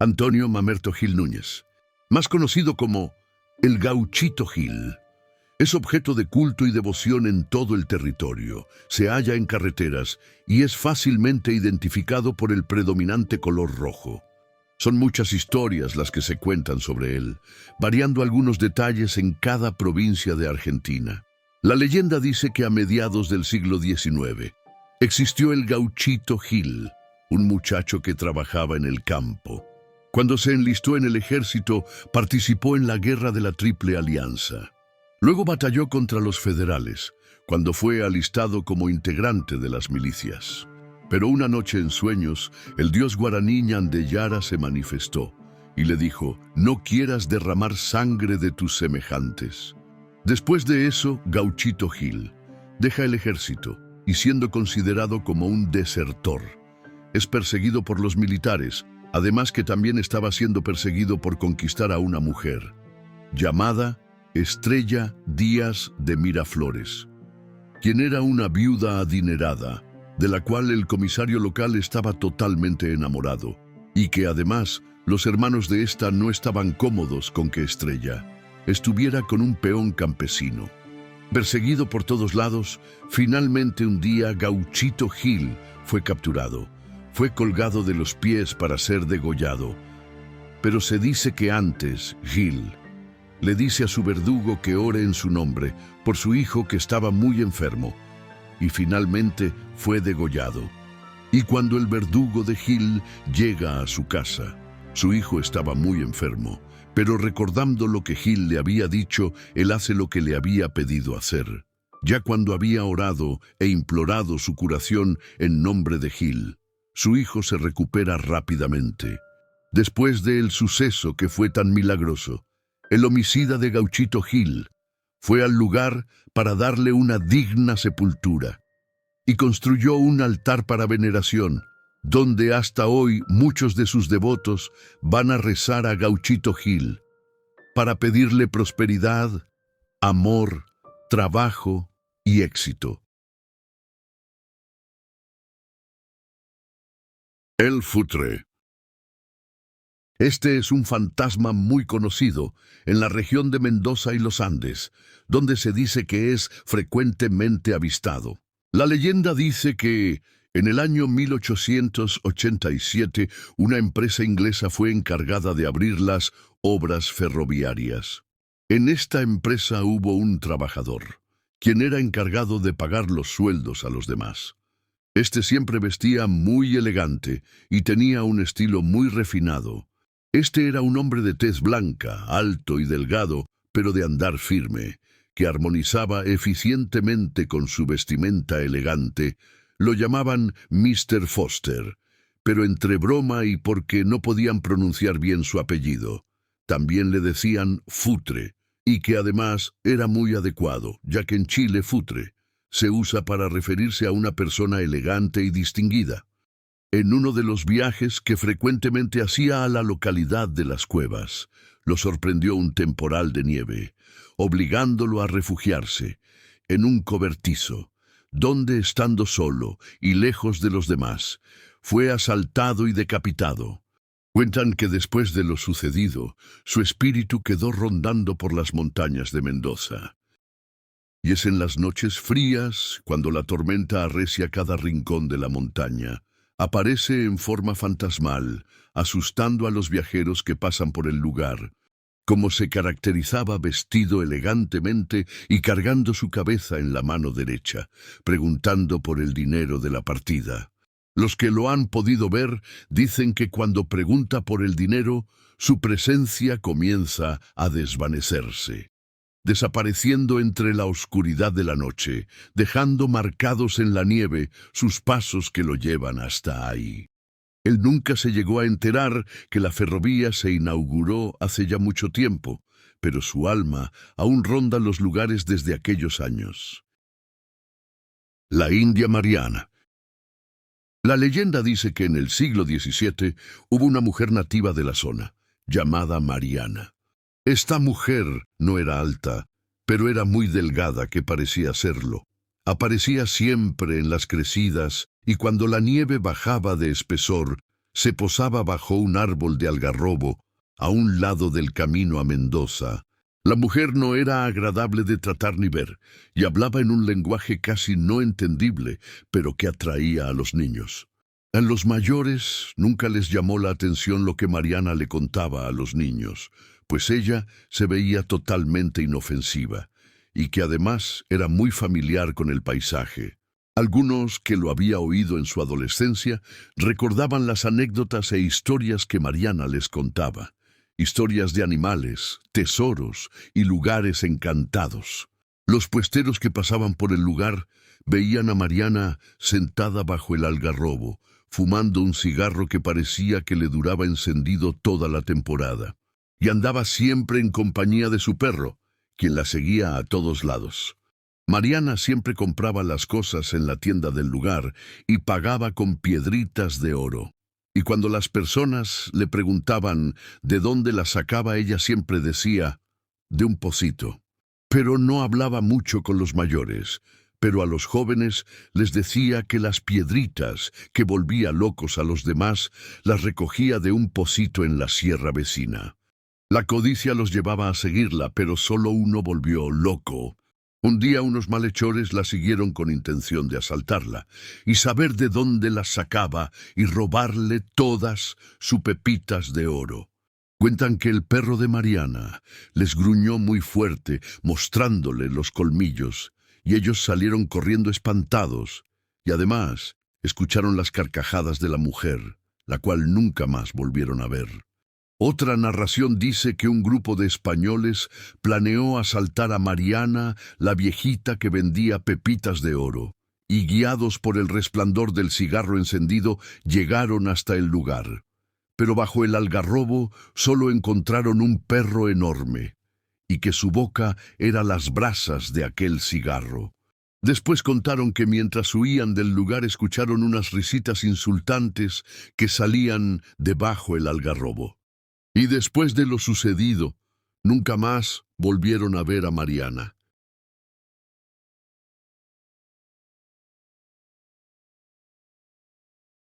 Antonio Mamerto Gil Núñez, más conocido como el Gauchito Gil. Es objeto de culto y devoción en todo el territorio, se halla en carreteras y es fácilmente identificado por el predominante color rojo. Son muchas historias las que se cuentan sobre él, variando algunos detalles en cada provincia de Argentina. La leyenda dice que a mediados del siglo XIX existió el Gauchito Gil, un muchacho que trabajaba en el campo. Cuando se enlistó en el ejército, participó en la Guerra de la Triple Alianza. Luego batalló contra los federales, cuando fue alistado como integrante de las milicias. Pero una noche en sueños, el dios guaraní Ñandeyara se manifestó y le dijo: «No quieras derramar sangre de tus semejantes». Después de eso, Gauchito Gil deja el ejército y, siendo considerado como un desertor, es perseguido por los militares, además que también estaba siendo perseguido por conquistar a una mujer, llamada Estrella Díaz de Miraflores, quien era una viuda adinerada, de la cual el comisario local estaba totalmente enamorado, y que además los hermanos de esta no estaban cómodos con que Estrella estuviera con un peón campesino. Perseguido por todos lados, finalmente un día Gauchito Gil fue capturado. Fue colgado de los pies para ser degollado, pero se dice que antes Gil le dice a su verdugo que ore en su nombre por su hijo que estaba muy enfermo, y finalmente fue degollado. Y cuando el verdugo de Gil llega a su casa, su hijo estaba muy enfermo, pero recordando lo que Gil le había dicho, él hace lo que le había pedido hacer. Ya cuando había orado e implorado su curación en nombre de Gil, su hijo se recupera rápidamente. Después del suceso que fue tan milagroso, el homicida de Gauchito Gil fue al lugar para darle una digna sepultura y construyó un altar para veneración, donde hasta hoy muchos de sus devotos van a rezar a Gauchito Gil para pedirle prosperidad, amor, trabajo y éxito. El Futre. Este es un fantasma muy conocido en la región de Mendoza y los Andes, donde se dice que es frecuentemente avistado. La leyenda dice que en el año 1887 una empresa inglesa fue encargada de abrir las obras ferroviarias. En esta empresa hubo un trabajador, quien era encargado de pagar los sueldos a los demás. Este siempre vestía muy elegante y tenía un estilo muy refinado. Este era un hombre de tez blanca, alto y delgado, pero de andar firme, que armonizaba eficientemente con su vestimenta elegante. Lo llamaban Mr. Foster, pero entre broma y porque no podían pronunciar bien su apellido. También le decían Futre, y que además era muy adecuado, ya que en Chile Futre se usa para referirse a una persona elegante y distinguida. En uno de los viajes que frecuentemente hacía a la localidad de Las Cuevas, lo sorprendió un temporal de nieve, obligándolo a refugiarse en un cobertizo, donde, estando solo y lejos de los demás, fue asaltado y decapitado. Cuentan que después de lo sucedido, su espíritu quedó rondando por las montañas de Mendoza. Y es en las noches frías, cuando la tormenta arrecia cada rincón de la montaña, aparece en forma fantasmal, asustando a los viajeros que pasan por el lugar, como se caracterizaba vestido elegantemente y cargando su cabeza en la mano derecha, preguntando por el dinero de la partida. Los que lo han podido ver dicen que cuando pregunta por el dinero, su presencia comienza a desvanecerse, desapareciendo entre la oscuridad de la noche, dejando marcados en la nieve sus pasos que lo llevan hasta ahí. Él nunca se llegó a enterar que la ferrovía se inauguró hace ya mucho tiempo, pero su alma aún ronda los lugares desde aquellos años. La India Mariana. La leyenda dice que en el siglo XVII hubo una mujer nativa de la zona, llamada Mariana. Esta mujer no era alta, pero era muy delgada, que parecía serlo. Aparecía siempre en las crecidas y cuando la nieve bajaba de espesor, Se posaba bajo un árbol de algarrobo, a un lado del camino a Mendoza. La mujer no era agradable de tratar ni ver, y hablaba en un lenguaje casi no entendible, pero que atraía a los niños. A los mayores nunca les llamó la atención lo que Mariana le contaba a los niños, pues ella se veía totalmente inofensiva, y que además era muy familiar con el paisaje. Algunos que lo había oído en su adolescencia recordaban las anécdotas e historias que Mariana les contaba. Historias de animales, tesoros y lugares encantados. Los puesteros que pasaban por el lugar veían a Mariana sentada bajo el algarrobo, fumando un cigarro que parecía que le duraba encendido toda la temporada. Y andaba siempre en compañía de su perro, quien la seguía a todos lados. Mariana siempre compraba las cosas en la tienda del lugar y pagaba con piedritas de oro. Y cuando las personas le preguntaban de dónde las sacaba, ella siempre decía, de un pocito. Pero no hablaba mucho con los mayores, pero a los jóvenes les decía que las piedritas que volvía locos a los demás las recogía de un pocito en la sierra vecina. La codicia los llevaba a seguirla, pero solo uno volvió loco. Un día unos malhechores la siguieron con intención de asaltarla y saber de dónde las sacaba y robarle todas sus pepitas de oro. Cuentan que el perro de Mariana les gruñó muy fuerte, mostrándole los colmillos, y ellos salieron corriendo espantados, y además escucharon las carcajadas de la mujer, la cual nunca más volvieron a ver. Otra narración dice que un grupo de españoles planeó asaltar a Mariana, la viejita que vendía pepitas de oro, y guiados por el resplandor del cigarro encendido, llegaron hasta el lugar. Pero bajo el algarrobo solo encontraron un perro enorme, y que su boca era las brasas de aquel cigarro. Después contaron que mientras huían del lugar escucharon unas risitas insultantes que salían debajo el algarrobo. Y después de lo sucedido, nunca más volvieron a ver a Mariana.